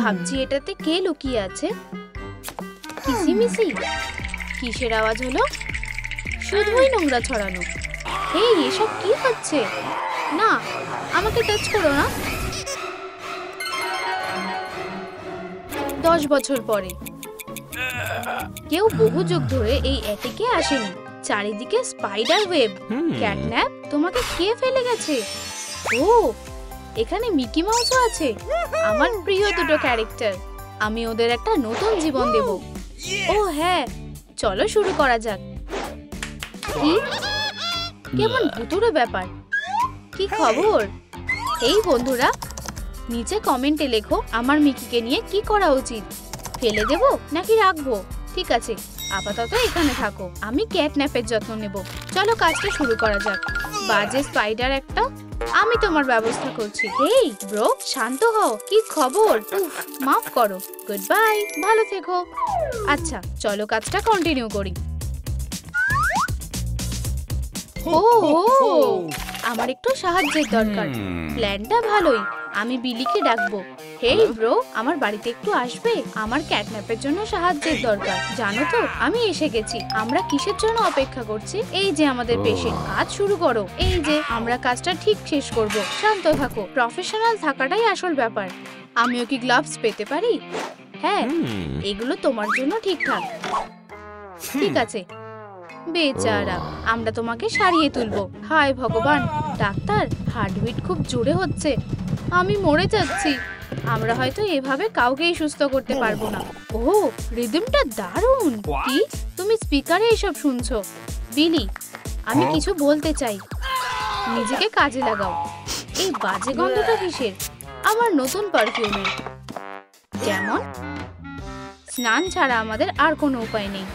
ভাবছি এটাতে কে লুকিয়ে আছে। কিসিমিসি, কিসের আওয়াজ হলো? শুধুই নোংরা ছড়ানো। এই এসব কি হচ্ছে? না, আমাকে টাচ করো না। 10 বছর পরে কেউ বহু যুগ ধরে এই অ্যাটিকে আসেনি। চারিদিকে স্পাইডার ওয়েব। ক্যাটন্যাপ, তোমাকে কে ফেলে গেছে? ও, এখানে মিকি মাউসও আছে, আমার প্রিয় দুটো ক্যারেক্টার। আমি ওদের একটা নতুন জীবন দেব। ও হ্যাঁ, চলো শুরু করা যাক। কি কেমন ভুতুড়ে ব্যাপার। কি খবর? এই বন্ধুরা, নিচে কমেন্টে লেখো আমার মিকিকে নিয়ে কি করা উচিত। ফেলে দেব নাকি রাখবো? ঠিক আছে, আপাতত এখানে থাকো, আমি ক্যাটন্যাপের যত্ন নেব। চলো কাজটা শুরু করা যাক। বাজে স্পাইডার একটা, আমি তোমার ব্যবস্থা করছি। এই ব্রো, শান্ত হও। কি খবর? উফ, মাফ করো। গুড বাই, ভালো থেকো। আচ্ছা, চলো কাজটা কন্টিনিউ করি। ও, আমার একটু সাহায্যের দরকার। প্ল্যানটা ভালোই, আমি বিলিকে ডাকবো। হেই ব্রো, আমার বাড়িতে একটু আসবে? আমার ক্যাটন্যাপের জন্য সাহায্যের দরকার। জানো তো, আমি এসে গেছি। আমরা কিসের জন্য অপেক্ষা করছি? এই যে আমাদের পেশেন্ট, কাজ শুরু করো। এই যে আমরা কাজটা ঠিক শেষ করব। শান্ত থাকো, প্রফেশনাল থাকাটাই আসল ব্যাপার। আমিও কি গ্লাভস পেতে পারি? হ্যাঁ, এগুলো তোমার জন্য ঠিকঠাক। ঠিক আছে। বেচারা, আমরা তোমাকে সারিয়ে তুলবো। হায় ভগবান, ডাক্তার, হার্টবিট খুব জোরে হচ্ছে। আমি মরে যাচ্ছি। আমরা হয়তো এভাবে কাউকেই সুস্থ করতে পারবো না। ও, রিদমটা দারুণ। কি তুমি স্পিকারে এসব শুনছো? বিলি, আমি কিছু বলতে চাই। নিজেকে কাজে লাগাও। এই বাজে গন্ধটা কিসের? আমার নতুন পারফিউমের। কেমন? স্নান ছাড়া আমাদের আর কোনো উপায় নেই।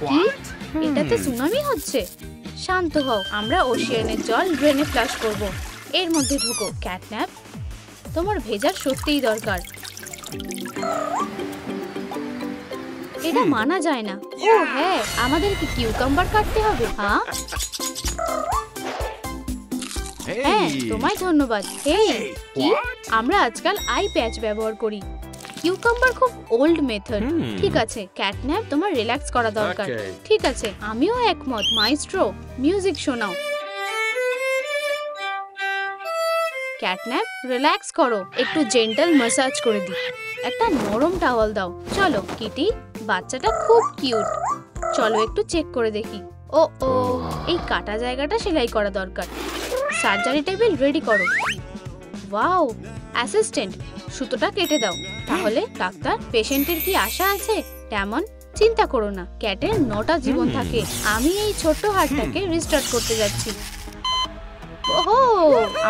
কি এটাতে সুনামি হচ্ছে? শান্ত হও, আমরা ওশিয়ানের জল ড্রেনে ফ্লাশ করব। এর মধ্যে ঢোকো। ক্যাটন্যাপ, তোমার ভেজার সত্যিই দরকার। এটা মানা যায় না। ও হ্যাঁ, আমাদের কি কিউকাম্বার কাটতে হবে? হ্যাঁ, তোমায় ধন্যবাদ। হেই, কি আমরা আজকাল আই প্যাচ ব্যবহার করি। কিউকাম্বার খুব ওল্ড মেথড। ঠিক আছে ক্যাটন্যাপ, তোমার রিল্যাক্স করা দরকার। ঠিক আছে, আমিও একমত। মাইস্ট্রো, মিউজিক শোনাও। ক্যাটন্যাপ, রিল্যাক্স করো। একটু জেন্টাল ম্যাসাজ করে দিই। একটা নরম টাওয়াল দাও। চলো কিটি, বাচ্চাটা খুব কিউট। চলো একটু চেক করে দেখি। ও, এই কাটা জায়গাটা সেলাই করা দরকার। সার্জারি টেবিল রেডি করো। ওয়াও, অ্যাসিস্ট্যান্ট, সুতোটা কেটে দাও। তাহলে ডাক্তার, পেশেন্টের কি আশা আছে? তেমন চিন্তা করো না, ক্যাটের 9টা জীবন থাকে। আমি এই ছোট্ট হার্টটাকে রিস্টার্ট করতে যাচ্ছি। ওহো,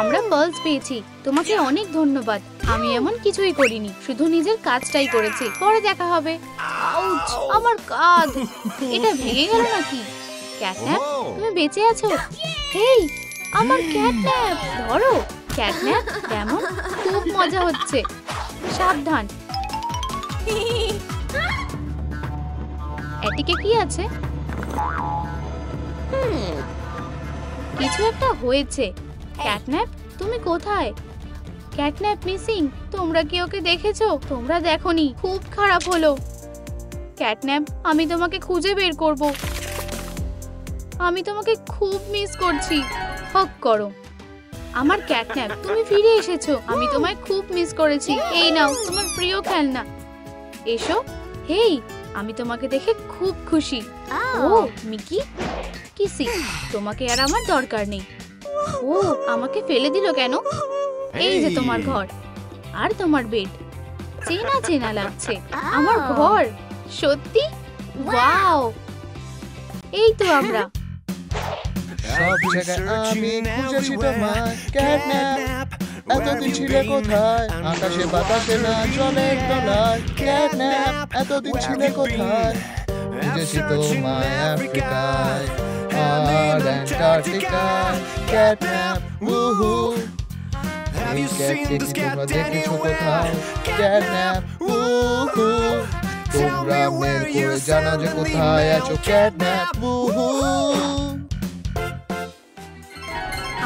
আমরা পালস পেয়েছি। তোমাকে অনেক ধন্যবাদ। আমি এমন কিছুই করিনি, শুধু নিজের কাজটাই করেছি। পরে দেখা হবে। আউচ, আমার কাঁধ। এটা ভেঙে গেল নাকি? ক্যাটন্যাপ, তুমি বেঁচে আছো? হেই, আমার ক্যাটন্যাপ, ধরো। ক্যাটন্যাপ, কেমন? খুব মজা হচ্ছে। সাবধান। এটিকে কি আছে? কিছু একটা হয়েছে। ক্যাটন্যাপ, তুমি কোথায়? Catnap missing. তোমরা কি ওকে দেখেছো? তোমরা দেখোনি? খুব খারাপ হলো। ক্যাটন্যাপ, আমি তোমাকে খুঁজে বের করব। আমি তোমাকে খুব মিস করছি। হক করো। আমার ক্যাটন্যাপ, তুমি ফিরে এসেছো। আমি তোমায় খুব মিস করেছি। এই নাও তোমার প্রিয় খেলনা। এসো। হেই, আমি তোমাকে দেখে খুব খুশি। ও মিকি, কিসি, তোমাকে আর আমার দরকার নেই। ও, আমাকে ফেলে দিল কেন? এই যে তোমার ঘর আর তোমার বেড। চেনা চেনা লাগছে। আমার ঘর, সত্যি? ওয়াও, এই তো আমরা। সব জায়গায় আমি খুঁজেছি তোমায়, ক্যাটন্যাপ, এতদিন ছিলে কোথায়? আকাশে বাতাসে না জলের তলায়, ক্যাটন্যাপ, এতদিন ছিলে কোথায়? খুঁজেছি তোমায় আফ্রিকায় আর অ্যান্টার্কটিকায়, ক্যাটন্যাপ, উহু। এই ক্যাটকে কি তোমরা দেখেছো কোথাও? ক্যাটন্যাপ, উহু। তোমরা মেল করে জানা যে কোথায় আছো, ক্যাটন্যাপ, উহু।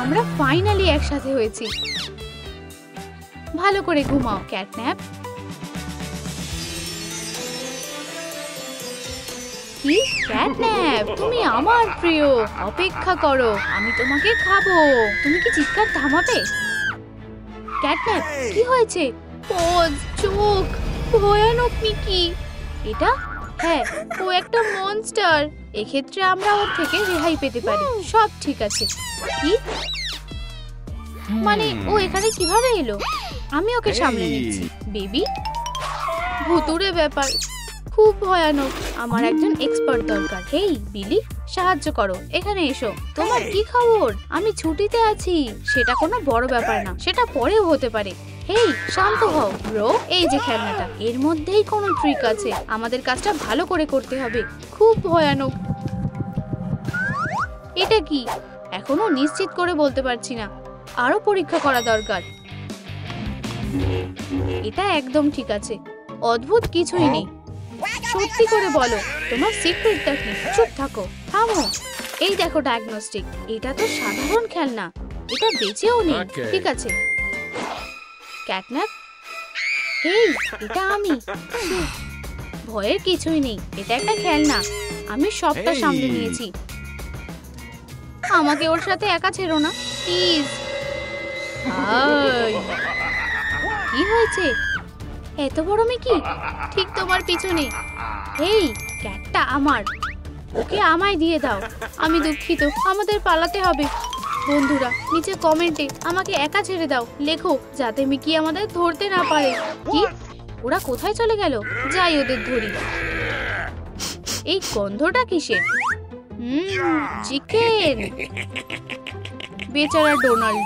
আমরা ফাইনালি একসাথে হয়েছি। ভালো করে ঘুমাও ক্যাটন্যাপ। কি ক্যাটন্যাপ, তুমি আমার প্রিয়, অপেক্ষা করো, আমি তোমাকে খাবো। তুমি কি চিৎকার থামাবে? ক্যাটন্যাপ কি হয়েছে? পোজ, চোখ, ভয়ানক মিকি। এটা হ্যাঁ, ও একটা মনস্টার। এক্ষেত্রে আমরা ওর থেকে রেহাই পেতে পারি। সব ঠিক আছে। কি মানে ও এখানে কিভাবে এলো? আমি ওকে সামলে নিচ্ছি। বেবি, ভুতুড়ে ব্যাপার, খুব ভয়ানক। আমার একজন এক্সপার্ট দরকার। হেই বিলি, সাহায্য করো, এখানে এসো। তোমার কি খবর? আমি ছুটিতে আছি। সেটা কোনো বড় ব্যাপার না, সেটা পরেও হতে পারে। হেই শান্ত হও ব্রো। এই যে খেলনাটা, এর মধ্যেই কোনো ট্রিক আছে। আমাদের কাজটা ভালো করে করতে হবে। খুব ভয়ানক। এটা কি? এখনো নিশ্চিত করে বলতে পারছি না, আরো পরীক্ষা করা দরকার। এটা একদম ঠিক আছে, অদ্ভুত কিছুই নেই। সত্যি করে বলো, তোমার সিক্রেটটা কি? চুপ থাকো, থামো। এই দেখো ডায়াগনস্টিক। এটা তো সাধারণ খেলনা, এটা বেঁচেও নেই। ঠিক আছে ক্যাটন্যাপ। হেই, এটা আমি। ভয়ের কিছুই নেই, এটা একটা খেলনা। আমি সবটা সামলে নিয়েছি। আমাকে ওর সাথে একা ছেড়ো না প্লিজ। কি হয়েছে? এত বড় মিকি ঠিক তোমার পিছনে। হেই, ক্যাটটা আমার, ওকে আমায় দিয়ে দাও। আমি দুঃখিত, আমাদের পালাতে হবে। বন্ধুরা নিচে কমেন্টে আমাকে একা ছেড়ে দাও লেখো, যাতে মিকি আমাদের ধরতে না পারে। কি? ওরা কোথায় চলে গেল? যাই ওদের ধরি। এই গন্ধটা কিসের? চিকেন। বেচারা ডোনাল্ড।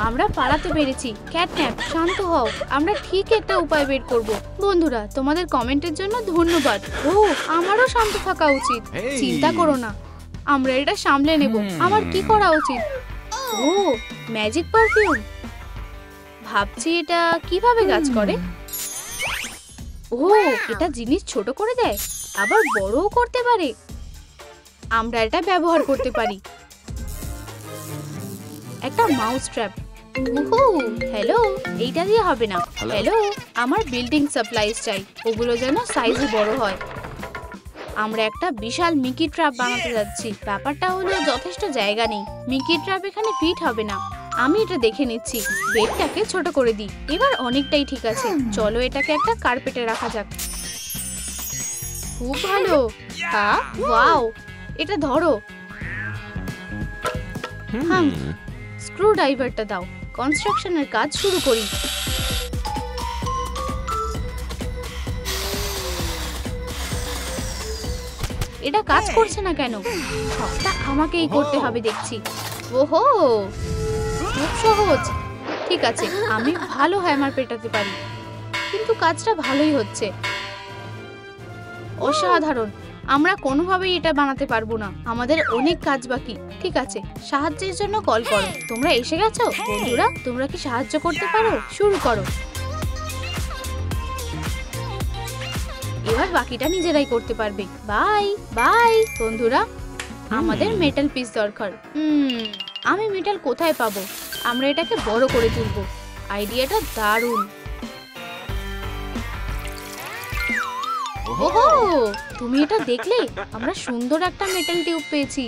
আমরা পালাতে পেরেছি। ক্যাটন্যাপ শান্ত হও, আমরা ঠিক একটা উপায় বের করব। বন্ধুরা তোমাদের কমেন্টের জন্য ধন্যবাদ। ও আমারও শান্ত থাকা উচিত। চিন্তা করো না, আমরা এটা সামলে নেব। আমার কি করা উচিত? ও ম্যাজিক পারফিউম। ভাবছি এটা কিভাবে কাজ করে। ও এটা জিনিস ছোট করে দেয়, আবার বড়ও করতে পারে। আমরা এটা ব্যবহার করতে পারি। একটা মাউস ট্র্যাপ। ওহো হ্যালো, এইটা দিয়ে হবে না। হ্যালো, আমার বিল্ডিং সাপ্লাইজ চাই, ওগুলো যেন সাইজে বড় হয়। আমরা একটা বিশাল মিকি ট্র্যাপ বানাতে যাচ্ছি। ব্যাপারটা হলো যথেষ্ট জায়গা নেই, মিকি ট্র্যাপ এখানে ফিট হবে না। আমি এটা দেখে নিচ্ছি। বেডটাকে ছোট করে দিই। এবার অনেকটাই ঠিক আছে। চলো এটাকে একটা কার্পেটে রাখা যাক। খুব ভালো। হ্যাঁ ওয়াও, এটা ধরো। স্ক্রু ড্রাইভারটা দাও, কনস্ট্রাকশনের কাজ শুরু করি। এটা কাজ করছে না কেন? সবটা আমাকেই করতে হবে দেখছি। ওহো খুব সহজ। ঠিক আছে, আমি ভালো হ্যামার পেটাতে পারি, কিন্তু কাজটা ভালোই হচ্ছে। অসাধারণ। আমরা কোনোভাবেই এটা বানাতে পারবো না, আমাদের অনেক কাজ বাকি। ঠিক আছে, সাহায্যের জন্য কল করো। তোমরা এসে গেছো? বন্ধুরা তোমরা কি সাহায্য করতে পারো? শুরু করো। এবার বাকিটা নিজেরাই করতে পারবে। বাই বাই বন্ধুরা। আমাদের মেটাল পিস দরকার। আমি মেটাল কোথায় পাবো? আমরা এটাকে বড় করে তুলবো। আইডিয়াটা দারুণ। ওহো, তুমি এটা দেখলে? আমরা সুন্দর একটা মেটাল টিউব পেয়েছি।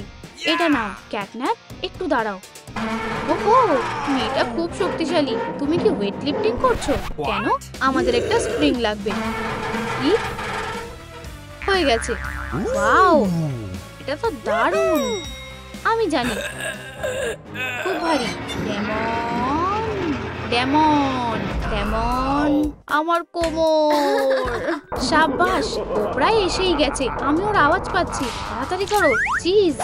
এটা নাও ক্যাটন্যাপ, একটু দাঁড়াও। ওহো, মেয়েটা খুব শক্তিশালী। তুমি কি ওয়েট লিফটিং করছো? কেন? আমাদের একটা স্প্রিং লাগবে। কি হয়ে গেছে? ওয়াও, এটা তো দারুণ। আমি জানি, খুব ভারী। ডেমন ডেমন ডেমন, আমার কোমর। সাবাস, ও প্রায় এসেই গেছে। আমি ওর আওয়াজ পাচ্ছি। তাড়াতাড়ি করো চিজ।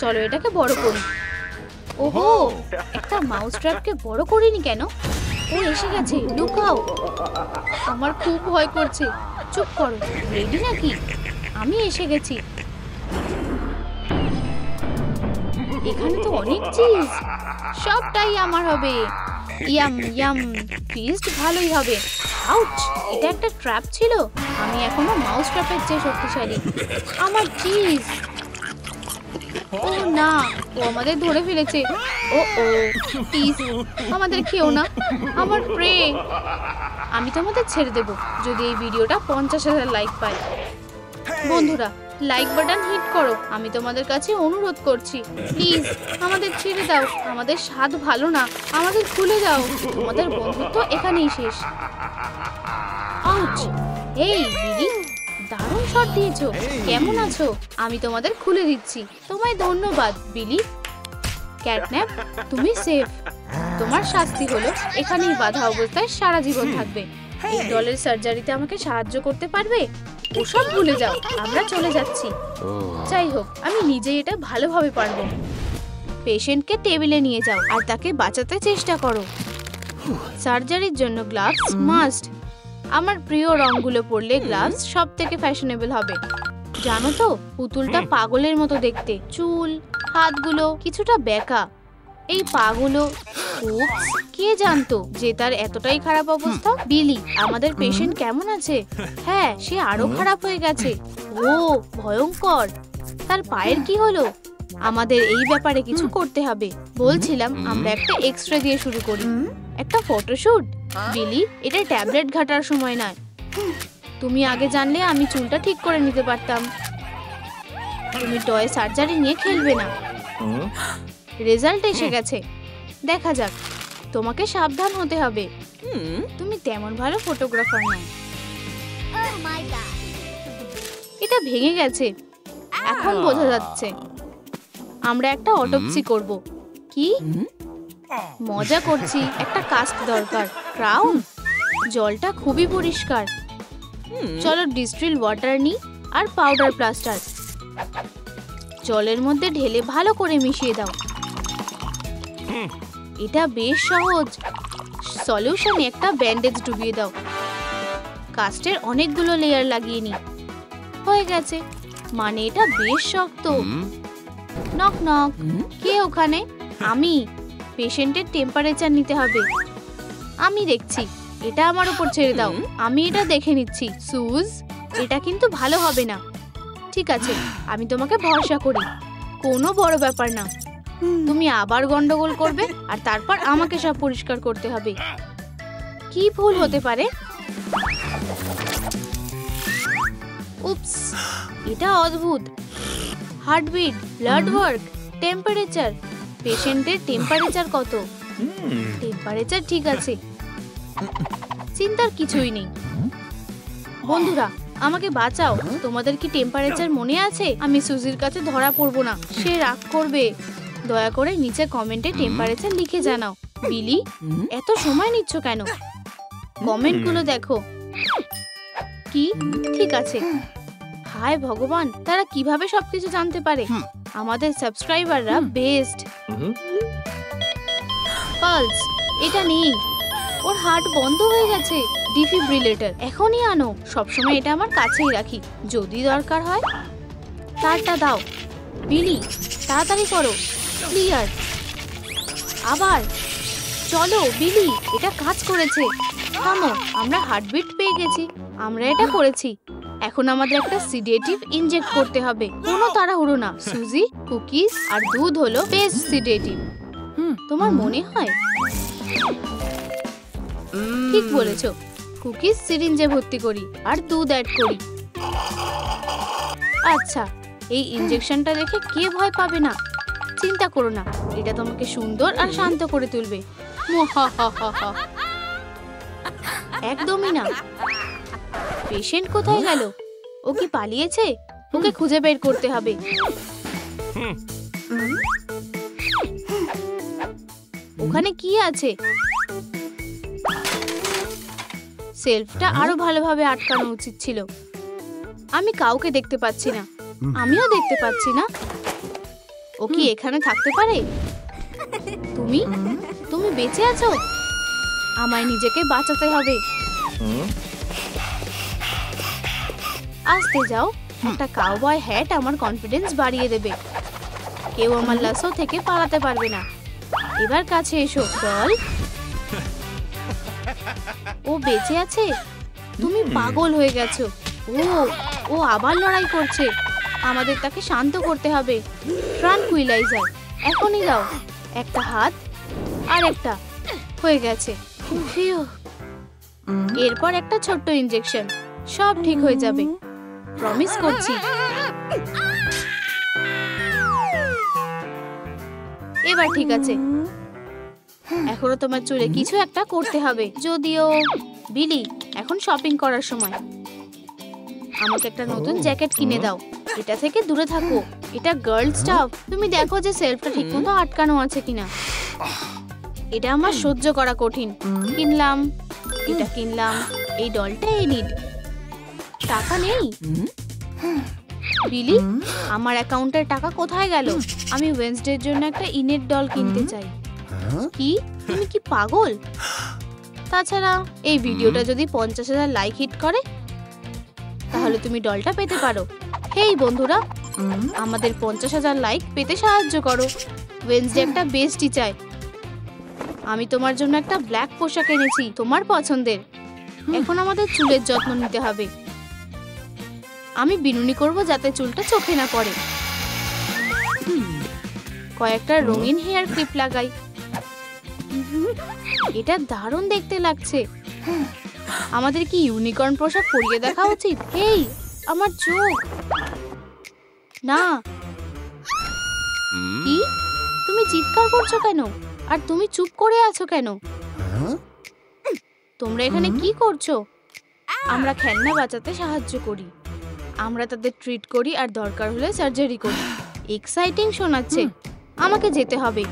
চলো এটাকে বড় করি। ওহো, একটা মাউস ট্র্যাপকে বড় করিনি কেন? ও এসে গেছে, লুকাও। আমার খুব ভয় করছে। চুপ করো। রেডি নাকি? আমি এসে গেছি। এখানে তো অনেক চিজ, সবটাই আমার হবে। ইয়াম ইয়াম, ফিস্ট ভালোই হবে। আউচ, এটা একটা ট্র্যাপ ছিল। আমি এখনো মাউস ট্র্যাপের চেয়ে শক্তিশালী। আমার চিজ। ও না, ও আমাদের ধরে ফেলেছে। ও ও প্লিজ আমাদের খেও না, আমার প্রে। আমি তোমাদের ছেড়ে দেব যদি এই ভিডিওটা 50,000 লাইক পায়। বন্ধুরা লাইক বাটন হিট করো, আমি তোমাদের কাছে অনুরোধ করছি, প্লিজ আমাদের ছেড়ে দাও। আমাদের স্বাদ ভালো না, আমাদের খুলে দাও। আমাদের বন্ধুত্ব এখানেই শেষ। আউচ! এই বিলি, দারুণ শট দিয়েছো। কেমন আছো? আমি তোমাদের খুলে দিচ্ছি। তোমায় ধন্যবাদ বিলি। ক্যাটন্যাপ, তুমি সেফ। তোমার শাস্তি হলো এখানেই বাঁধা অবস্থায় সারা জীবন থাকবে। এই ডলের সার্জারিতে আমাকে সাহায্য করতে পারবে? ওসব ভুলে যাও, আমরা চলে যাচ্ছি। যাই হোক, আমি নিজেই এটা ভালোভাবে পারবো। পেশেন্টকে টেবিলে নিয়ে যাও আর তাকে বাঁচাতে চেষ্টা করো। সার্জারির জন্য গ্লাভস মাস্ট। আমার প্রিয় রংগুলো পরলে গ্লাভস সবথেকে ফ্যাশনেবল হবে। জানো তো, পুতুলটা পাগলের মতো দেখতে। চুল, হাতগুলো কিছুটা বেঁকা। এই পাগুলো, উপস, কে জানতো যে তার এতটাই খারাপ অবস্থা? বিলি, আমাদের পেশেন্ট কেমন আছে? হ্যাঁ, সে আরো খারাপ হয়ে গেছে। ও ভয়ঙ্কর। তার পায়ের কি হলো? আমাদের এই ব্যাপারে কিছু করতে হবে। বলছিলাম আমরা একটা এক্সরে দিয়ে শুরু করি। একটা ফটোশুট? বিলি, এটা ট্যাবলেট ঘাটার সময় নয়। তুমি আগে জানলে আমি চুলটা ঠিক করে নিতে পারতাম। তুমি টয় সার্জারি নিয়ে খেলবে না। রেজাল্ট এসে গেছে, দেখা যাক। তোমাকে সাবধান হতে হবে। তুমি তেমন ভালো ফটোগ্রাফার নও। এটা ভেঙে গেছে, এখন বোঝা যাচ্ছে। আমরা একটা অটোপসি করব। কি মজা করছি? একটা কাস্ট দরকার। ক্রাউন? জলটা খুবই পরিষ্কার। চলো ডিস্টিল ওয়াটার নি আর পাউডার প্লাস্টার। জলের মধ্যে ঢেলে ভালো করে মিশিয়ে দাও। এটা বেশ সহজ। সলিউশনে একটা ব্যান্ডেজ ডুবিয়ে দাও। কাস্টের অনেকগুলো লেয়ার লাগিয়ে নি। হয়ে গেছে, মানে এটা বেশ শক্ত। নক নক, কে ওখানে? আমি। পেশেন্টের টেম্পারেচার নিতে হবে। আমি দেখছি, এটা আমার উপর ছেড়ে দাও, আমি এটা দেখে নিচ্ছি। সুজ, এটা কিন্তু ভালো হবে না। ঠিক আছে, আমি তোমাকে ভরসা করি, কোনো বড় ব্যাপার না। তুমি আবার গন্ডগোল করবে আর তারপর আমাকে সব পরিষ্কার করতে হবে। কি ভুল হতে পারে? উপস, এটা অদ্ভুত। Heartbeat, blood work, temperature. পেশেন্টের টেম্পারেচার কত? টেম্পারেচার ঠিক আছে, চিন্তার কিছুই নেই। বন্ধুরা আমাকে বাঁচাও। তোমাদের কি টেম্পারেচার মনে আছে? আমি সুজির কাছে ধরা পড়বো না, সে রাগ করবে। দয়া করে নিচে কমেন্টে টেম্পারেচার লিখে জানাও। বিলি, এত সময় নিচ্ছ কেন? কমেন্টগুলো দেখো। কি ঠিক আছে? হায় ভগবান, তারা কিভাবে সবকিছু জানতে পারে? আমাদের সাবস্ক্রাইবাররা বেস্ট। পালস, এটা নেই। ওর হার্ট বন্ধ হয়ে গেছে। ডিফিব্রিলেটর এখনই আনো। সবসময় এটা আমার কাছেই রাখি, যদি দরকার হয়। তারটা দাও। বিলি, তাড়াতাড়ি করো। ক্লিয়ার। আবার চলো বিলি, এটা কাজ করেছে। থামো, আমরা হার্টবিট পেয়ে গেছি। আমরা এটা করেছি। এখন আমাদের একটা সিডেটিভ ইনজেক্ট করতে হবে। কোনো তাড়াহুড়ো না। সুজি, কুকিজ আর দুধ হলো বেস্ট সিডেটিভ। তোমার মনে হয়? ঠিক বলেছো। কুকিজ সিরিঞ্জে ভর্তি করি আর দুধ অ্যাড করি। আচ্ছা, এই ইনজেকশনটা দেখে কে ভয় পাবে না? চিন্তা করো না, এটা তোমাকে সুন্দর আর শান্ত করে তুলবে। একদমই না। পেশেন্ট কোথায় গেল? ও কি পালিয়েছে? ওকে খুঁজে বের করতে হবে। ওখানে কি আছে? সেলফটা আরো ভালোভাবে আটকানো উচিত ছিল। আমি কাউকে দেখতে পাচ্ছি না। আমিও দেখতে পাচ্ছি না। ও কি এখানে থাকতে পারে? তুমি তুমি বেঁচে আছো? আমায় নিজেকে বাঁচাতে হবে। আসতে যাও। একটা কাউবয় হ্যাট আমার কনফিডেন্স বাড়িয়ে দেবে। কেউ আমার লাসো থেকে পালাতে পারবে না। এবার কাছে এসো ডল। ও বেঁচে আছে? তুমি পাগল হয়ে গেছো। ও ও আবার লড়াই করছে। আমাদের তাকে শান্ত করতে হবে। ট্রানকুইলাইজার এখনই দাও। একটা হাত আর একটা হয়ে গেছে। ফিউ। এরপর একটা ছোট্ট ইনজেকশন, সব ঠিক হয়ে যাবে, প্রমিস করছি। এবার ঠিক আছে। এখনো তোমার চুলে কিছু একটা করতে হবে। যদিও বিলি, এখন শপিং করার সময়। আমাকে একটা নতুন জ্যাকেট কিনে দাও। এটা থেকে দূরে থাকো, এটা গার্ল স্টাফ। তুমি দেখো যে সেলফটা ঠিকমতো আটকানো আছে কিনা। এটা আমার সহ্য করা কঠিন। কিনলাম, এটা কিনলাম, এই ডলটা নিড। টাকা নেই। বিলি, আমার অ্যাকাউন্টের টাকা কোথায় গেল? আমি ওয়েডনেসডের জন্য একটা ইনেট ডল কিনতে চাই। কি? তুমি কি পাগল? তাছাড়া এই ভিডিওটা যদি 50,000 লাইক হিট করে তাহলে তুমি ডলটা পেতে পারো। হেই বন্ধুরা, আমাদের 50,000 লাইক পেতে সাহায্য করো। ওয়েডনেসডে একটা বেস্টই চাই। আমি তোমার জন্য একটা ব্ল্যাক পোশাক এনেছি, তোমার পছন্দের। এখন আমাদের চুলের যত্ন নিতে হবে। আমি বিনুনি করব যাতে চুলটা চোখে না পড়ে। কয়েকটা রঙিন হেয়ার ক্লিপ লাগাই। এটা দারুণ দেখতে লাগছে। আমাদের কি ইউনিকর্ন পোশাক পরিয়ে দেখা উচিত? হেই, আমার চোখ না। কি? তুমি চিৎকার করছো কেন? আর তুমি চুপ করে আছো কেন? তোমরা এখানে কি করছো? আমরা খেলনা বাঁচাতে সাহায্য করি। আমরা তাদের ট্রিট করি আর দরকার হলে সার্জারি করি। এক্সাইটিং শোনাচ্ছে। আমাকে যেতে হবে।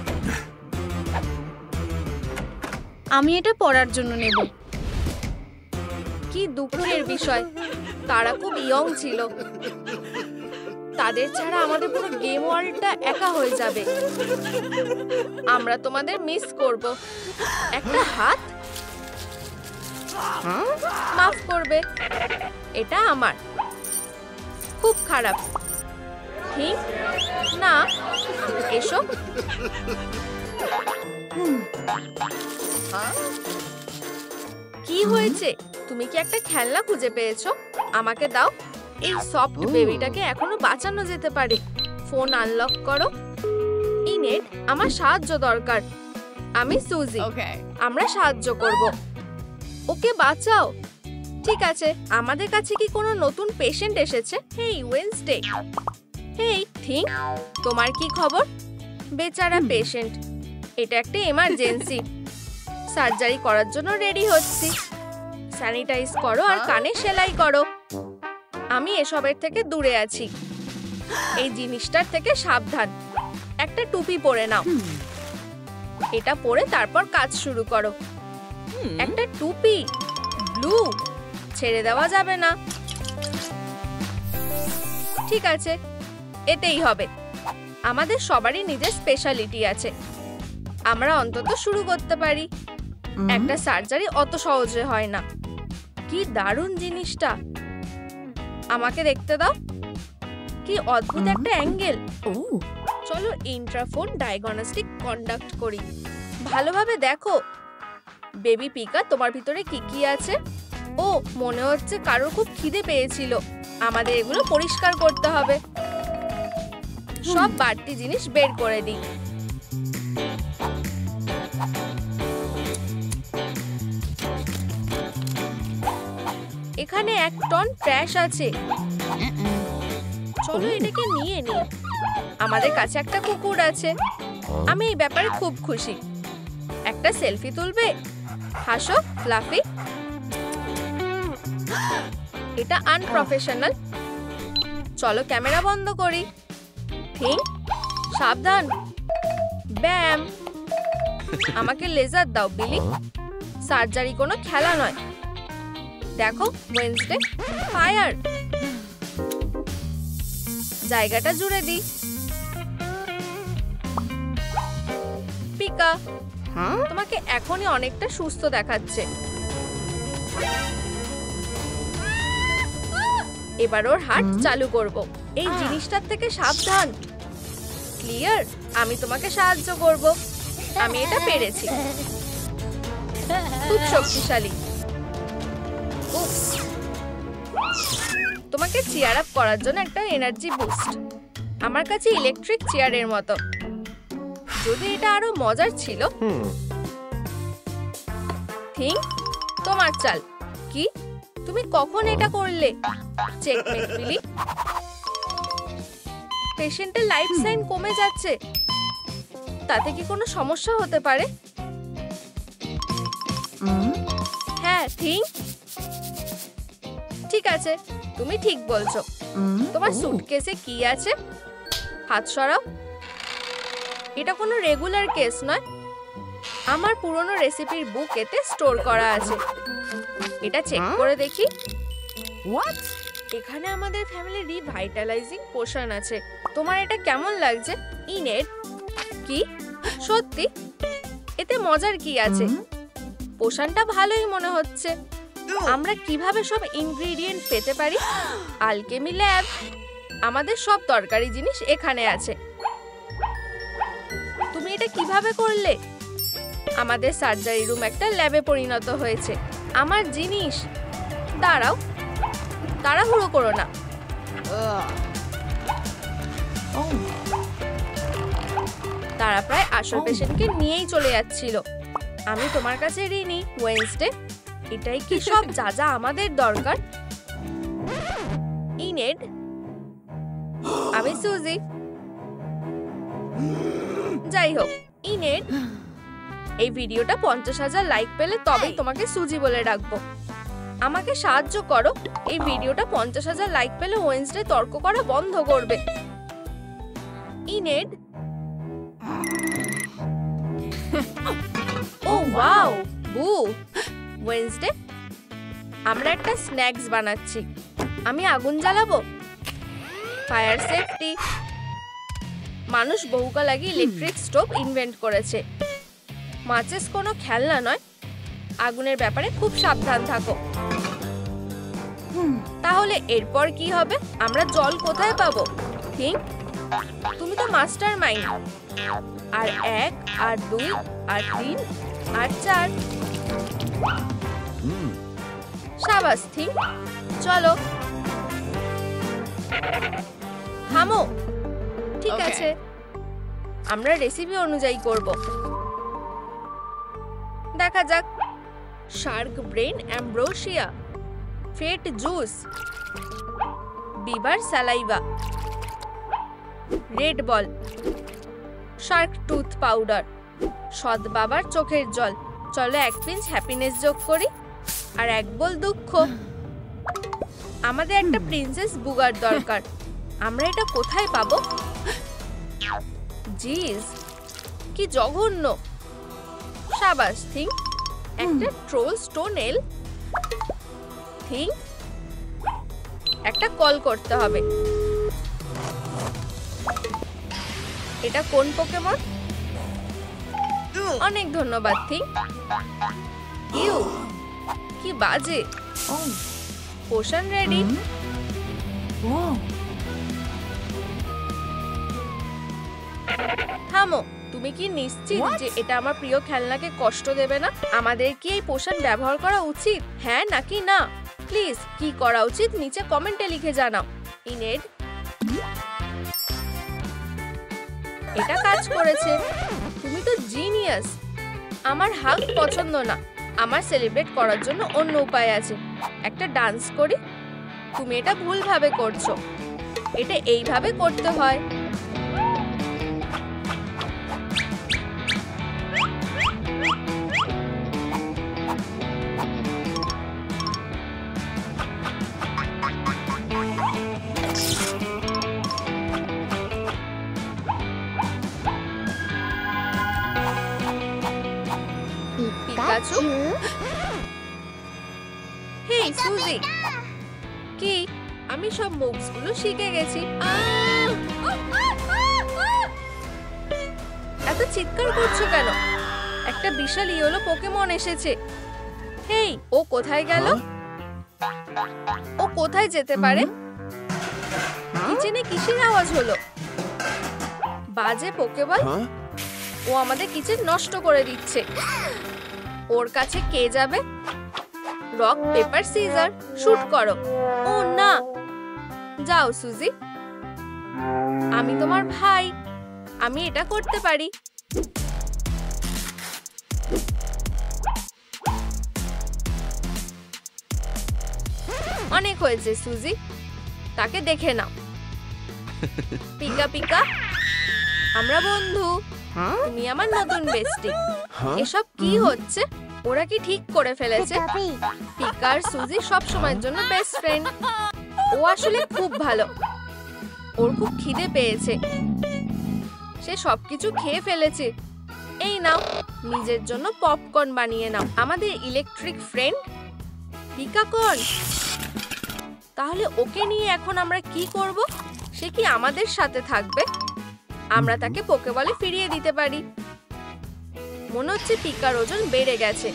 আমি এটা পড়ার জন্য নেব। কি দুঃখের বিষয়, তারা খুব ইয়ং ছিল। তাদের ছাড়া আমাদের পুরো গেম ওয়ার্ল্ডটা একা হয়ে যাবে। আমরা তোমাদের মিস করব। একটা হাত, মাফ করবে, এটা আমার। খুব খারাপ। ঠিক না, এসো। কি হয়েছে? তুমি কি একটা খেলনা খুঁজে পেয়েছো? আমাকে দাও। এই সফট বেবিটাকে এখনো বাঁচানো যেতে পারে। ফোন আনলক করো। ইনেট, আমার সাহায্য দরকার। আমি সুজি, আমরা সাহায্য করব। ওকে বাঁচাও। ঠিক আছে, আমাদের কাছে কি কোনো নতুন পেশেন্ট এসেছে? হেই ওয়েডনেসডে। হেই থিং, তোমার কি খবর? বেচারা পেশেন্ট, এটা একটা এমার্জেন্সি। সার্জারি করার জন্য রেডি হচ্ছি। স্যানিটাইজ করো আর কানে সেলাই করো। আমি এসবের থেকে দূরে আছি। এই জিনিসটার থেকে সাবধান। একটা টুপি পরে নাও। এটা পরে তারপর কাজ শুরু করো। একটা টুপি, ব্লু, ছেড়ে দেওয়া যাবে না। ঠিক আছে, এতেই হবে। আমাদের সবারই নিজের স্পেশালিটি আছে। আমরা অন্তত শুরু করতে পারি। একটা সার্জারি অত সহজে হয় না। কি দারুণ জিনিসটা, আমাকে দেখতে দাও। কি অদ্ভুত একটা অ্যাঙ্গেল। চলো ইন্ট্রাফোন ডায়াগনস্টিক কন্ডাক্ট করি। ভালোভাবে দেখো। বেবি পিকা, তোমার ভিতরে কি কি আছে? ও, মনে হচ্ছে কারোর খুব খিদে পেয়েছিল। আমাদের এগুলো পরিষ্কার করতে হবে। সব বাড়তি জিনিস বের করে দিই। এখানে 1 টন ট্র্যাশ আছে। চলো এটাকে নিয়ে নিই। আমাদের কাছে একটা কুকুর আছে। আমি এই ব্যাপারে খুব খুশি। একটা সেলফি তুলবে? হাসো ফ্লাফি। এটা আনপ্রফেশনাল। চলো ক্যামেরা বন্ধ করি। ঠিক, সাবধান। ব্যাম। আমাকে লেজার দাও বিলি। সার্জারি কোনো খেলা নয়। দেখো ওয়েডনেসডে, ফায়ার। জায়গাটা জুড়ে দিই। পিকা, তোমাকে এখনই অনেকটা সুস্থ দেখাচ্ছে। এবার ওর হার্ট চালু করব। এই জিনিসটার থেকে সাবধান। ক্লিয়ার? আমি তোমাকে সাহায্য করব। আমি এটা পেরেছি। খুব শক্তিশালী। তোমাকে চিয়ার আপ করার জন্য একটা এনার্জি বুস্ট। আমার কাছে ইলেকট্রিক চেয়ারের মতো। যদি এটা আরো মজার ছিল। থিঙ্ক, তোমার চাল। কি তুমি কখন এটা করলে? চেকমেট বিলি। পেশেন্টের লাইফ সাইন কমে যাচ্ছে, তাতে কি কোনো সমস্যা হতে পারে? হ্যাঁ, থিঙ্ক। ঠিক আছে, তুমি ঠিক বলছো। তোমার সুটকেসে কি আছে? হাত সরাও। এটা কোনো রেগুলার কেস নয়। আমার পুরনো রেসিপির বুক এতে স্টোর করা আছে। এটা চেক করে দেখি। এখানে আমাদের ফ্যামিলি রিভাইটালাইজিং পোশন আছে। তোমার এটা কেমন লাগছে? ইনেড। কি সত্যি? এতে মজার কি আছে? পোশনটা ভালোই মনে হচ্ছে। আমরা কিভাবে সব ইনগ্রেডিয়েন্ট পেতে পারি? Alchemy lab. আমাদের সব দরকারি জিনিস এখানে আছে। তুমি এটা কিভাবে করলে? আমাদের সার্জারি রুম একটা ল্যাবে পরিণত হয়েছে। আমার জিনিস। দাঁড়াও, তাড়াহুড়ো করো না। তারা প্রায় আসল পেশেন্টকে নিয়েই চলে যাচ্ছিল। আমি তোমার কাছে ঋণী, ওয়েডনেসডে। এটাই কি সব যা যা আমাদের দরকার? ইনেড। আমি সুজি। যাই হোক, ইনেড, এই ভিডিওটা 50,000 লাইক পেলে তবেই তোমাকে সুজি বলে ডাকবো। আমাকে সাহায্য করো। এই ভিডিওটা 50,000 লাইক পেলে ওয়েডনেসডে তর্ক করা বন্ধ করবে। ইনেড। ও ওয়াও, বু। ওয়েডনেসডে, আমরা একটা স্ন্যাক্স বানাচ্ছি। আমি আগুন জ্বালাবো। Fire safety. মানুষ বহুকাল আগে ইলেকট্রিক স্টোভ ইনভেন্ট করেছে। মাচেস কোনো খেলনা নয়। আগুনের ব্যাপারে খুব সাবধান থাকো। তাহলে এরপর কি হবে? আমরা জল কোথায় পাবো? থিঙ্ক, তুমি তো মাস্টার মাইন্ড। আর 1 আর 2 আর 3 আর 4। শাবাশ থিঙ্ক, চলো। থামো। ঠিক আছে, আমরা রেসিপি অনুযায়ী করব। দেখা যাক। Shark brain ambrosia, fate juice, beaver saliva, red ball, shark tooth powder, সৎ বাবার চোখের জল। চলো 1 পিঞ্চ হ্যাপিনেস যোগ করি আর 1 বল দুঃখ। আমাদের একটা প্রিন্সেস বুগার দরকার। আমরা এটা কোথায় পাবো? জিজ, কি জঘন্য। শাবাশ থিঙ্ক, একটা ট্রোল স্টোন এল। থিঙ্ক, একটা কল করতে হবে। এটা কোন পোকেমন? অনেক ধন্যবাদ থিঙ্ক। ইউ, কি বাজে। Potion ready. থামো। তুমি কি নিশ্চিত যে এটা আমার প্রিয় খেলনাকে কষ্ট দেবে না? আমাদের কি এই পোশন ব্যবহার করা উচিত? হ্যাঁ নাকি না? প্লিজ, কি করা উচিত নিচে কমেন্টে লিখে জানাও। ইনেড, এটা কাজ করেছে। তুমি তো জিনিয়াস। আমার হাগ পছন্দ না। আমার সেলিব্রেট করার জন্য অন্য উপায় আছে। একটা ডান্স করি। তুমি এটা ভুলভাবে করছো। এটা এইভাবে করতে হয়। পিকাচু। হেই সুজি। কি? আমি সব মুভস গুলো শিখে গেছি। এত চিৎকার করছো কেন? একটা বিশাল ইয়েলো পোকেমন এসেছে। হেই, ও কোথায় গেল? ও কোথায় যেতে পারে? কিচেনে কিসের আওয়াজ হলো? বাজে পোকেবল। ও আমাদের কিচেন নষ্ট করে দিচ্ছে। ওর কাছে কে যাবে? রক পেপার সিজার শুট করো। ও না, যাও সুজি, আমি তোমার ভাই, আমি এটা করতে পারি। অনেক হয়েছে সুজি, তাকে দেখে নাও। পিকা পিকা, আমরা বন্ধু, তুমি আমার নতুন বেস্টি। এসব কি হচ্ছে? ওরা কি ঠিক করে ফেলেছে? পিকা আর সুজি সব সময়ের জন্য বেস্ট ফ্রেন্ড। ও আসলে খুব ভালো। ওর খুব খিদে পেয়েছে, সে সবকিছু খেয়ে ফেলেছে। এই নাও, নিজের জন্য পপকর্ন বানিয়ে নাও। আমাদের ইলেকট্রিক ফ্রেন্ড পিকা কোন? তাহলে ওকে নিয়ে এখন আমরা কি করব? সে কি আমাদের সাথে থাকবে? আমরা তাকে পোকেবলে ফিরিয়ে দিতে পারি। মনে হচ্ছে পিকার ওজন বেড়ে গেছে।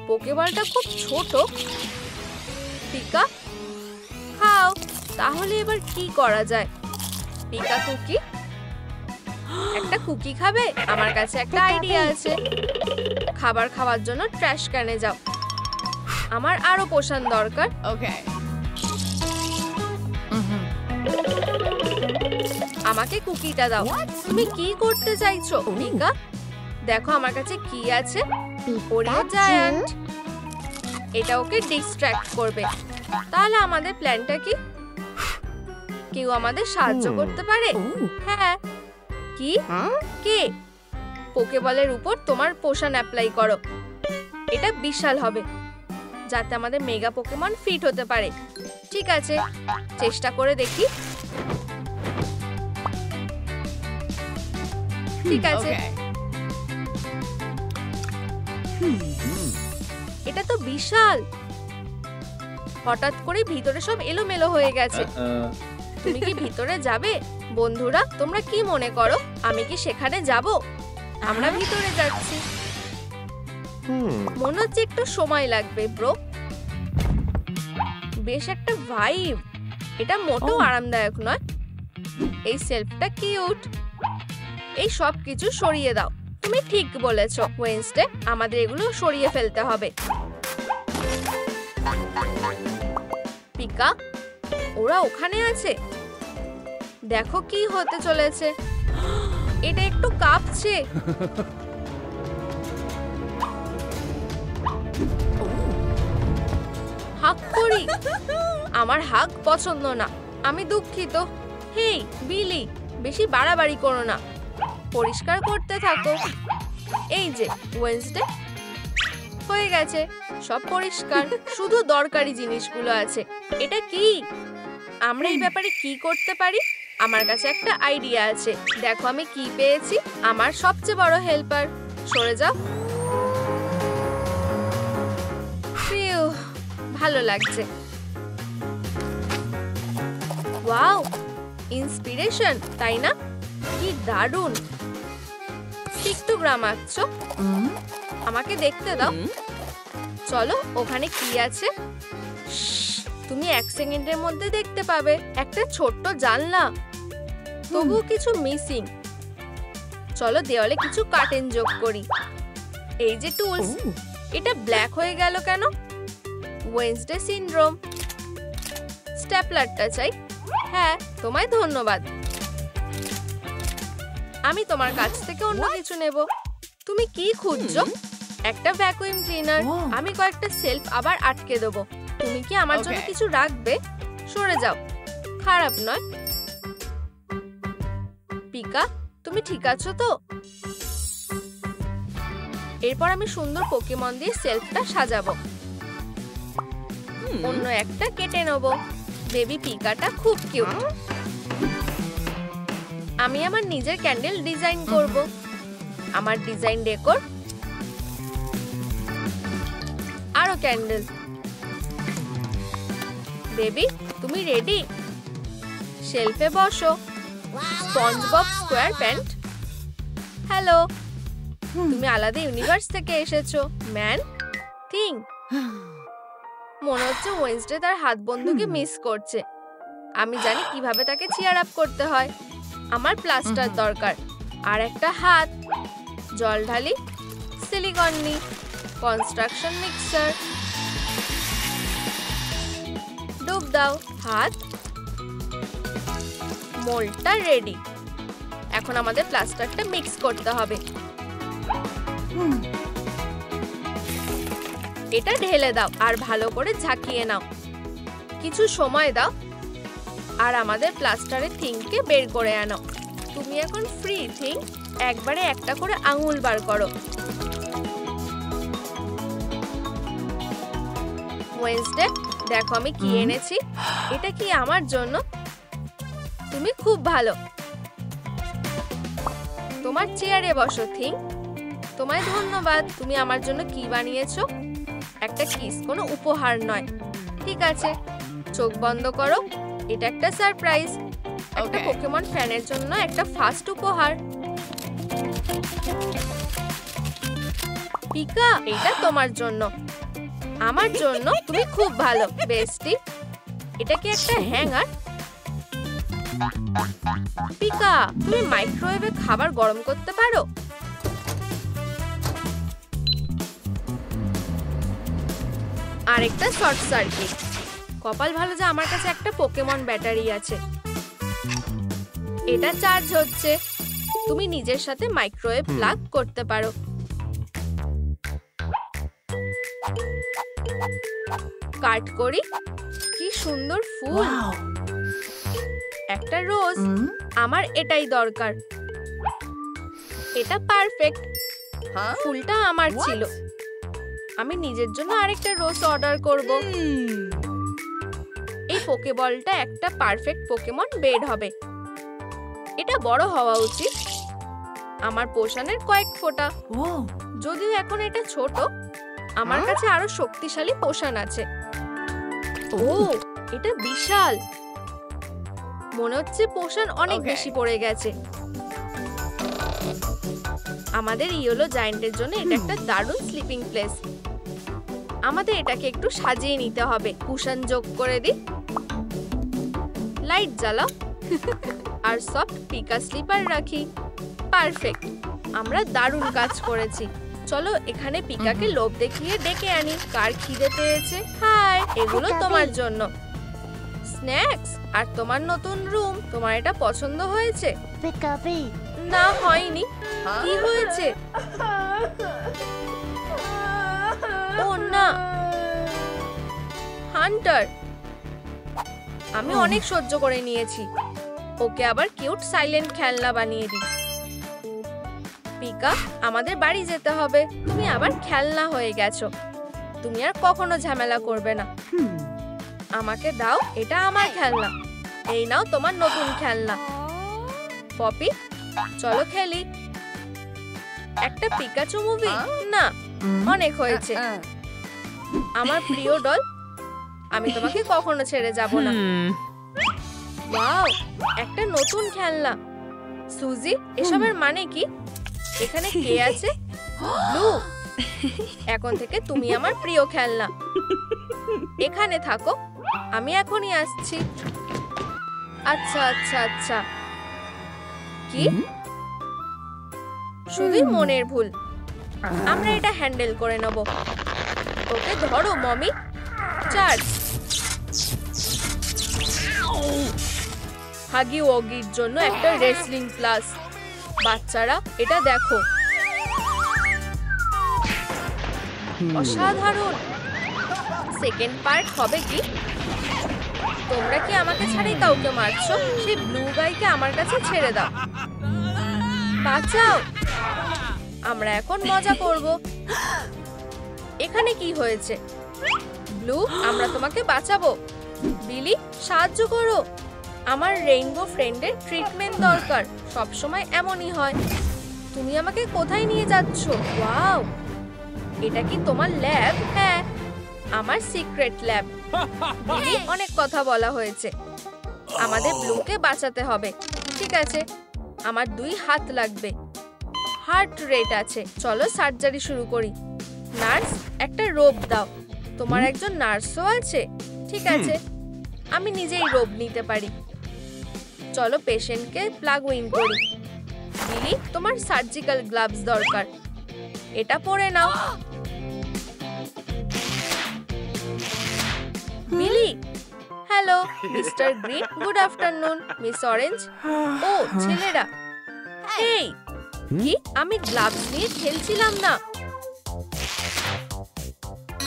পোকেবলটা খুব ছোট। পিকা খাও। তাহলে এবার কি করা যায়? পিকা কুকি, একটা কুকি খাবে? আমার কাছে একটা আইডিয়া আছে। খাবার খাওয়ার জন্য ট্র্যাশ ক্যানে যাও। আমার আরো পোষণ দরকার। ওকে, আমাকে কুকিটা দাও। তুমি কি করতে চাইছো পিকা? দেখো আমার কাছে কি আছে। Oreo giant. এটা ওকে ডিস্ট্র্যাক্ট করবে। তাহলে আমাদের প্ল্যানটা কি? কেউ আমাদের সাহায্য করতে পারে? হ্যাঁ। কি? কে? পোকেবলের উপর তোমার পোষণ অ্যাপ্লাই করো। এটা বিশাল হবে, যাতে আমাদের মেগা পোকেমন ফিট হতে পারে। ঠিক আছে, চেষ্টা করে দেখি। ঠিক আছে। এটা তো বিশাল। হঠাৎ করে ভিতরে সব এলোমেলো হয়ে গেছে। তুমি কি ভিতরে যাবে? বন্ধুরা, তোমরা কি মনে করো? আমি কি সেখানে যাব? আমরা ভিতরে যাচ্ছি। মনে হচ্ছে একটু সময় লাগবে ব্রো। বেশ একটা ভাইব। এটা মোটেও আরামদায়ক নয়। এই সেলফটা কিউট। এই সব কিছু সরিয়ে দাও। তুমি ঠিক বলেছো ওয়েডনেসডে, আমাদের এগুলো সরিয়ে ফেলতে হবে। পিকা, ওরা ওখানে আছে। দেখো কি হতে চলেছে। এটা একটু কাঁপছে। হাক করি। আমার হাক পছন্দ না, আমি দুঃখিত। হেই বিলি, বেশি বাড়াবাড়ি করো না। পরিষ্কার করতে থাকো। এই যে ওয়েডনেসডে হয়ে গেছে, সব পরিষ্কার। শুধু দরকারি জিনিসগুলো আছে। এটা কি? আমরা এই ব্যাপারে কি করতে পারি? আমার কাছে একটা আইডিয়া আছে। দেখো আমি কি পেয়েছি। আমার সবচেয়ে বড় হেল্পার। সরে যাও। ফিউ, ভালো লাগছে। ওয়াও, ইন্সপিরেশন, তাই না? কি দারুণ। পিক্টোগ্রাম আঁকছো? আমাকে দেখতে দাও। চলো, ওখানে কি আছে? তুমি 1 সেকেন্ডের মধ্যে দেখতে পাবে। একটা ছোট্ট জানলা, তবুও কিছু মিসিং। চলো দেওয়ালে কিছু কার্টেন যোগ করি। এই যে টুলস। এটা ব্ল্যাক হয়ে গেল কেন? Wednesday syndrome. স্ট্যাপলারটা চাই। হ্যাঁ, তোমায় ধন্যবাদ। আমি তোমার কাছ থেকে অন্য কিছু নেব। তুমি কি খুঁজছো? একটা ভ্যাকুয়াম ক্লিনার। আমি কয়েকটা সেলফ আবার আটকে দেবো। তুমি কি আমার জন্য কিছু রাখবে? সরে যাও। খারাপ নয়। পিকা, তুমি ঠিক আছো তো? এরপর আমি সুন্দর পোকেমন দিয়ে সেলফটা সাজাবো। অন্য একটা কেটে নেব। বেবি পিকাটা খুব কিউট। আমি আমার নিজের ক্যান্ডেল ডিজাইন করব। আমার ডিজাইন ডেকোর। আরো ক্যান্ডেল। বেবি, তুমি রেডি? শেলফে বসো। SpongeBob square pant. হ্যালো, তুমি আলাদা ইউনিভার্স থেকে এসেছো। Man thing. মনে হচ্ছে ওয়েডনেসডে তার হাত বন্ধুকে মিস করছে। আমি জানি কিভাবে তাকে চিয়ার আপ করতে হয়। আমার প্লাস্টার দরকার, আর একটা হাত। জল ঢালি, সিলিকন নি, কনস্ট্রাকশন মিক্সার। ডুব দাও, হাত। মোল্ডটা রেডি। এখন আমাদের প্লাস্টারটা মিক্স করতে হবে। এটা ঢেলে দাও আর ভালো করে ঝাঁকিয়ে নাও। কিছু সময় দাও আর আমাদের প্লাস্টারের থিংকে বের করে আনো। তুমি এখন ফ্রি থিং। একবারে একটা করে আঙুল বার করো। ওয়েডনেসডে, দেখো আমি কি এনেছি। এটা কি আমার জন্য? তুমি খুব ভালো। তোমার চেয়ারে বসো থিং। তোমায় ধন্যবাদ। তুমি আমার জন্য কি বানিয়েছো? একটা কিস, কোনো উপহার নয়। ঠিক আছে, চোখ বন্ধ করো। এটা একটা সারপ্রাইজ। একটা পোকেমন ফ্যানের জন্য একটা ফার্স্ট উপহার। পিকা, এটা তোমার জন্য। আমার জন্য। তুমি খুব ভালো বেস্টি। এটা কি একটা হ্যাঙ্গার? পিকা, তুমি মাইক্রোওয়েভে খাবার গরম করতে পারো? আরেকটা শর্ট সার্কিট। কপাল ভালো যে আমার কাছে একটা পোকেমন ব্যাটারি আছে। এটা চার্জ হচ্ছে। তুমি নিজের সাথে মাইক্রোওয়েভ প্লাগ করতে পারো। কাট করি। কি সুন্দর ফুল। একটা রোজ। আমার এটাই দরকার। এটা পারফেক্ট। ফুলটা আমার ছিল। আমি নিজের জন্য আরেকটা রোজ অর্ডার করব। এই পোকেবলটা একটা পারফেক্ট পোকেমন বেড হবে। এটা বড় হওয়া উচিত। আমার পোষণের কয়েক ফোঁটা। যদিও এখন এটা ছোট, আমার কাছে আরো শক্তিশালী পোষণ আছে। ও, এটা বিশাল। মনে হচ্ছে পোষণ অনেক বেশি পড়ে গেছে। আমাদের ইয়েলো জায়ান্টের জন্য এটা একটা দারুণ স্লিপিং প্লেস। আমাদের এটাকে একটু সাজিয়ে নিতে হবে। কুশন যোগ করে দিই। লাইট জ্বালাও আর সফট পিকা স্লিপার রাখি। পারফেক্ট। আমরা দারুণ কাজ করেছি। চলো এখানে পিকাকে লোভ দেখিয়ে ডেকে আনি। কার খিদে পেয়েছে? হাই, এগুলো তোমার জন্য স্ন্যাক্স। আর তোমার নতুন রুম। তোমার এটা পছন্দ হয়েছে? না, হয়নি। কি হয়েছে? ও না, হান্টার। আমি অনেক সহ্য করে নিয়েছি। ওকে আবার কিউট সাইলেন্ট খেলনা বানিয়ে দিই। পিকা, আমাদের বাড়ি যেতে হবে। তুমি আবার খেলনা হয়ে গেছো। তুমি আর কখনো ঝামেলা করবে না। আমাকে দাও, এটা আমার খেলনা। এই নাও তোমার নতুন খেলনা। পপি, চলো খেলি। একটা পিকাচু মুভি? না, অনেক হয়েছে। আমার প্রিয় ডল, আমি তোমাকে কখনো ছেড়ে যাব না। ওয়াও, একটা নতুন খেলনা। সুজি, এসবের মানে কি? এখানে কে আছে? ব্লু। এখন থেকে তুমি আমার প্রিয় খেলনা। এখানে থাকো, আমি এখনই আসছি। আচ্ছা আচ্ছা আচ্ছা। কি? শুধুই মনের ভুল। আমরা এটা হ্যান্ডেল করে নেব। ওকে ধরো মমি। চার্জ। হাগি ওগির জন্য একটা রেসলিং ক্লাস। বাচ্চারা, এটা দেখো। অসাধারণ। সেকেন্ড পার্ট হবে কি? তোমরা কি আমাকে ছাড়াই কাউকে মারছো? সেই ব্লু গাইকে আমার কাছে ছেড়ে দাও। বাঁচাও। আমরা এখন মজা করব। এখানে কি হয়েছে? ব্লু, আমরা তোমাকে বাঁচাবো। বিলি, সাহায্য করো। আমার রেইনবো ফ্রেন্ডের ট্রিটমেন্ট দরকার। সব সময় এমনই হয়। তুমি আমাকে কোথায় নিয়ে যাচ্ছো? ওয়াও, এটা কি তোমার ল্যাব? হ্যাঁ, আমার সিক্রেট ল্যাব। বিলি, অনেক কথা বলা হয়েছে। আমাদের ব্লুকে বাঁচাতে হবে। ঠিক আছে, আমার 2 হাত লাগবে। হার্ট রেট আছে। চলো সার্জারি শুরু করি। নার্স, একটা রোব দাও। তোমার একজন নার্সও আছে? ঠিক আছে, আমি নিজেই রোব নিতে পারি। চলো পেশেন্টকে প্লাগ ইন করি। বিলি, তোমার সার্জিক্যাল গ্লাভস দরকার। এটা পরে নাও। Billy, hello mister Green, good afternoon miss Orange. ও ছেলেরা, এই কি আমি গ্লাভস নিয়ে খেলছিলাম না।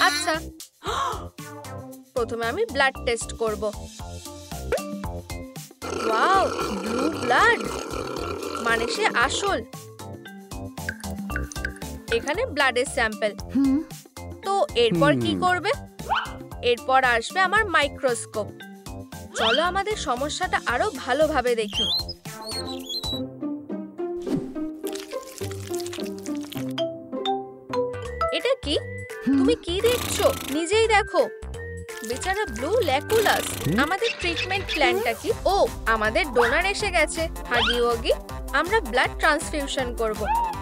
আচ্ছা, প্রথমে আমি ব্লাড টেস্ট করব। ওয়াও, ব্লু ব্লাড, মানে সে আসল। এখানে ব্লাডের স্যাম্পল। তো এরপর কি করবে? এরপর আসবে আমার মাইক্রোস্কোপ। চলো আমাদের সমস্যাটা আরো ভালোভাবে দেখি। এটা কি? তুমি কি দেখছো? নিজেই দেখো। বেচারা ব্লু ল্যাকুলাস। আমাদের ট্রিটমেন্ট প্ল্যানটা কি? ও, আমাদের ডোনার এসে গেছে। হাগি ওগি, আমরা ব্লাড ট্রান্সফিউশন করব।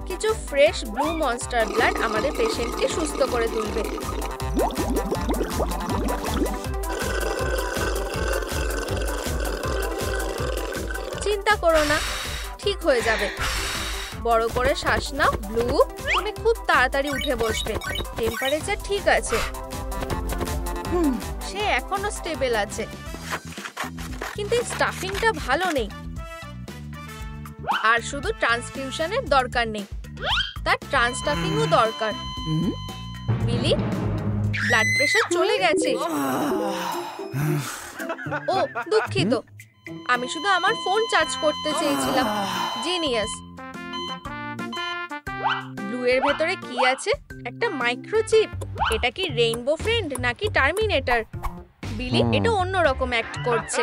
কিছু ফ্রেশ ব্লু মনস্টার ব্লাড আমাদের পেশেন্টকে সুস্থ করে তুলবে। চিন্তা করো না, ঠিক হয়ে যাবে। বড় করে শ্বাস নাও। ব্লু, তুমি খুব তাড়াতাড়ি উঠে বসবে। টেম্পারেচার ঠিক আছে, সে এখনো স্টেবল আছে, কিন্তু এই স্টাফিংটা ভালো নেই। আর শুধু ট্রান্সফিউশনের দরকার নেই, তার ট্রান্সস্টাফিংও দরকার। বিলি, ব্লাড প্রেশার চলে গেছে। ও দুঃখিত, আমি শুধু আমার ফোন চার্জ করতে চেয়েছিলাম। জিনিয়াস। ব্লু এর ভেতরে কি আছে? একটা মাইক্রোচিপ। এটা কি রেইনবো ফ্রেন্ড নাকি টার্মিনেটর? বিলি, এটা অন্যরকম অ্যাক্ট করছে।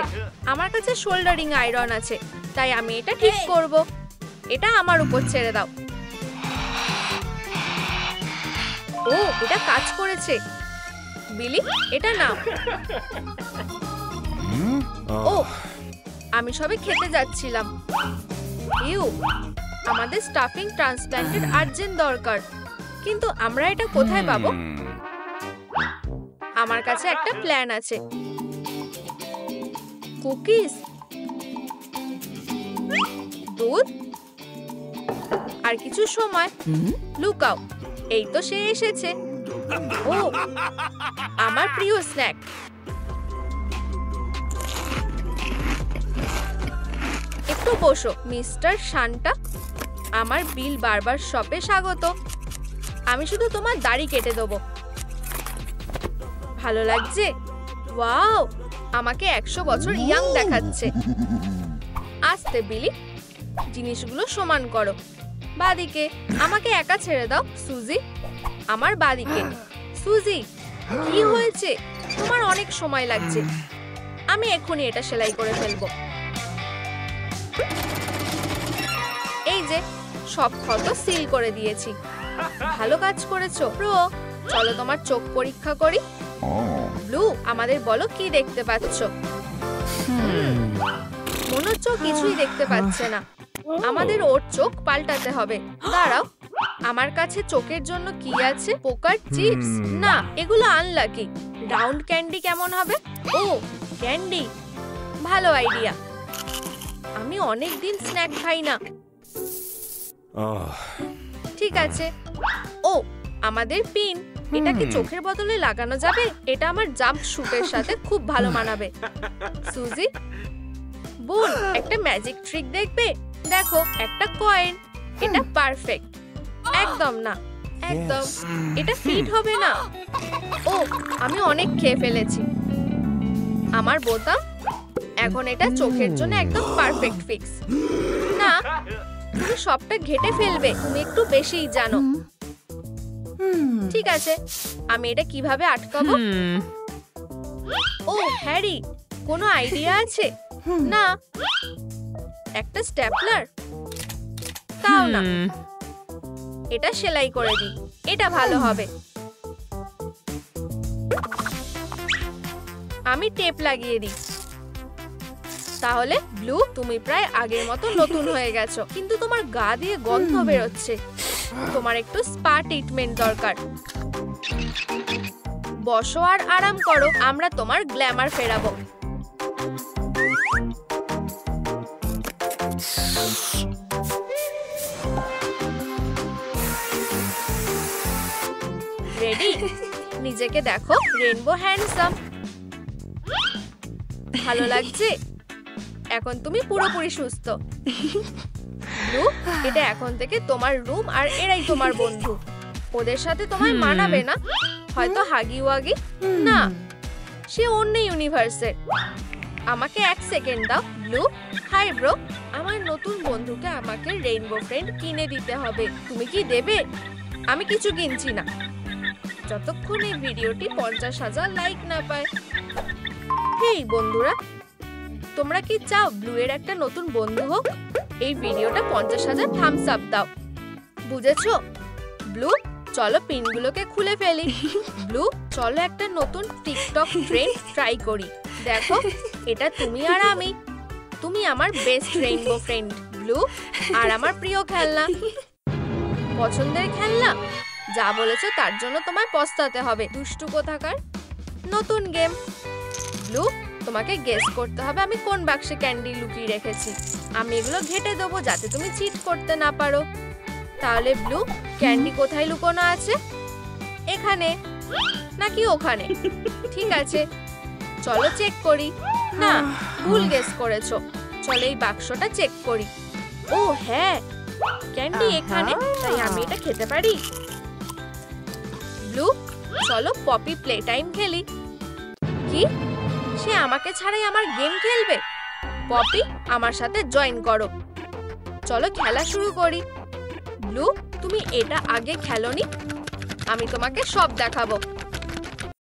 আমার কাছে শোল্ডারিং আয়রন আছে, তাই আমি এটা ঠিক করব। এটা আমার উপর ছেড়ে দাও। ও, এটা কাজ করেছে। বিলি, এটা নাও। ও, আমি সবে খেতে যাচ্ছিলাম। ইউ, আমাদের স্টাফিং ট্রান্সপ্ল্যান্টের আর্জেন্ট দরকার, কিন্তু আমরা এটা কোথায় পাবো? আমার কাছে একটা প্ল্যান আছে। কুকিজ, দুধ আর কিছু সময়। লুকাও, এই তো সে এসেছে। ও, আমার প্রিয় স্ন্যাক। একটু বসো মিস্টার শান্টা। আমার বিল বারবার শপে স্বাগত। আমি শুধু তোমার দাড়ি কেটে দেবো। ভালো লাগছে? ওয়াও, আমাকে 100 বছর ইয়াং দেখাচ্ছে। আস্তে বিলি, জিনিসগুলো সমান করো। বাদিকে, আমাকে একা ছেড়ে দাও। সুজি, আমার বাদিকে। সুজি, কি হয়েছে? তোমার অনেক সময় লাগছে। আমি এক্ষুনি এটা সেলাই করে ফেলবো। এই যে, সব ক্ষত সিল করে দিয়েছি। ভালো কাজ করেছো প্রো। চলো তোমার চোখ পরীক্ষা করি। ব্লু, আমাদের বলো কি দেখতে পাচ্ছ? মনে হচ্ছে ও কিছুই দেখতে পাচ্ছে না। আমাদের ওর চোখ পাল্টাতে হবে। দাঁড়াও, আমার কাছে চোখের জন্য কি আছে? পোকার চিপস? না, এগুলো আনলাকি। রাউন্ড ক্যান্ডি কেমন হবে? ও, ক্যান্ডি, ভালো আইডিয়া। আমি অনেক দিন স্ন্যাক খাই না। ঠিক আছে। ও, আমাদের পিন। এটা কি চোখের বদলে লাগানো যাবে? এটা আমার জাম্প শুটের সাথে খুব ভালো মানাবে। সুজি, বোন, একটা ম্যাজিক ট্রিক দেখবে? দেখো, একটা কয়েন। এটা পারফেক্ট। একদম না, একদম। এটা ফিট হবে না। ও, আমি অনেক খেয়ে ফেলেছি। আমার বোতাম। এখন এটা চোখের জন্য একদম পারফেক্ট ফিক্স। না, তুমি সবটা ঘেটে ফেলবে। তুমি একটু বেশিই জানো। ঠিক আছে, আমি এটা কিভাবে আটকাবো? ও হ্যারি, কোনো আইডিয়া আছে? না, একটা স্ট্যাপলার? তাও না, এটা সেলাই করে দিই। এটা ভালো হবে। আমি টেপ লাগিয়ে দিই। তাহলে ব্লু, তুমি প্রায় আগের মতো নতুন হয়ে গেছো, কিন্তু তোমার গা দিয়ে গন্ধ বেরোচ্ছে। তোমার একটু স্পা ট্রিটমেন্ট দরকার। বসো আর আরাম করো, আমরা তোমার গ্ল্যামার ফেরাবো। রেডি? নিজেকে দেখো রেনবো হ্যান্ডসাম। ভালো লাগছে? এখন তুমি পুরোপুরি সুস্থ। ব্লু, এটা এখন থেকে তোমার রুম আর এরাই তোমার বন্ধু। ওদের সাথে তোমায় মানাবে না, হয়তো হাগি ওয়াগি না, সে অন্য ইউনিভার্সের। আমাকে 1 সেকেন্ড দাও। ব্লু, হাই ব্রো, আমার নতুন বন্ধুকে আমাকে রেইনবো ফ্রেন্ড কিনে দিতে হবে। তুমি কি দেবে? আমি কিছু কিনছি না, যতক্ষণ এই ভিডিওটি 50,000 লাইক না পায়। হেই বন্ধুরা, তোমরা কি চাও ব্লু এর একটা নতুন বন্ধু হোক? এই ভিডিওটা 50,000 থামস আপ দাও, বুঝেছো? ব্লু, চলো পিনগুলোকে খুলে ফেলি। ব্লু, চলো একটা নতুন টিকটক ট্রেন্ড ট্রাই করি। দেখো, এটা তুমি আর আমি। তুমি আমার বেস্ট রেইনবো ফ্রেন্ড ব্লু, আর আমার প্রিয় খেলনা। পছন্দের খেলনা? যা বলেছো তার জন্য তোমায় পস্তাতে হবে, দুষ্টু কোথাকার। নতুন গেম। ব্লু, তোমাকে গেস করতে হবে আমি কোন বাক্সে ক্যান্ডি লুকিয়ে রেখেছি। আমি এগুলো ঘেটে দেবো যাতে তুমি চিট করতে না পারো। তাহলে ব্লু, ক্যান্ডি কোথায় লুকোনো আছে? এখানে নাকি ওখানে? ঠিক আছে, চলো চেক করি। না, ভুল গেস করেছো। চলো এই বাক্সটা চেক করি। ও হ্যাঁ, ক্যান্ডি এখানে, তাই আমি এটা খেতে পারি। ব্লু, চলো পপি প্লে টাইম খেলি। কি? সে আমাকে ছাড়াই আমার গেম খেলবে? পপি, আমার সাথে জয়েন করো। চলো খেলা শুরু করি। ব্লু, তুমি এটা আগে খেলোনি, আমি তোমাকে সব দেখাবো।